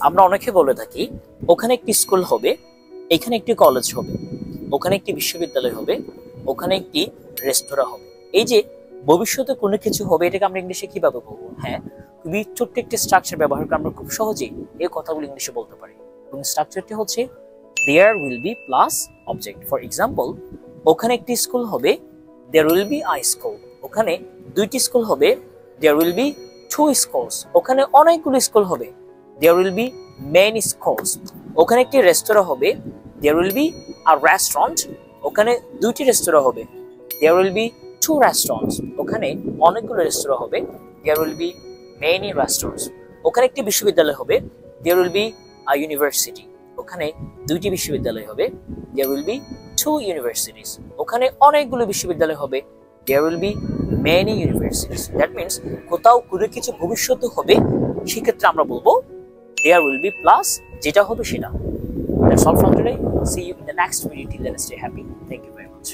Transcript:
আমরা অনেকে বলে থাকি ওখানে একটি স্কুল হবে, এখানে একটি কলেজ হবে, ওখানে একটি বিশ্ববিদ্যালয় হবে, ওখানে একটি রেস্তোরাঁ হবে। এই যে ভবিষ্যতে কোনো কিছু হবে, এটাকে আমরা ইংলিশে কিভাবে বলবো? হ্যাঁ, খুবই ছোট্ট একটি স্ট্রাকচার ব্যবহার করে আমরা খুব সহজেই এই কথাগুলো ইংলিশে বলতে পারি। এবং স্ট্রাকচারটি হচ্ছে there will be plus object. For example, ওখানে একটি স্কুল হবে, there will be a school. ওখানে দুইটি স্কুল হবে, there will be two schools. ওখানে অনেকগুলো স্কুল হবে, there will be many schools. ওখানে একটি রেস্তোরাঁ হবে, there will be a restaurant. ওখানে দুইটি রেস্তোরাঁ হবে, there will be two restaurants. ওখানে অনেকগুলো রেস্তোরাঁ হবে, there will be many restaurants. ওখানে একটি বিশ্ববিদ্যালয় হবে, there will be a university. ওখানে দুইটি বিশ্ববিদ্যালয় হবে, there will be two universities. ওখানে অনেকগুলো বিশ্ববিদ্যালয় হবে, there will be many universities. That means কোথাও কোনো কিছু ভবিষ্যতে হবে, সেক্ষেত্রে আমরা বলবো দেয়ার উইল বি প্লাস যেটা হবে সেটা। That's all from today. See you in the next video. Till then, stay happy. Thank you very much.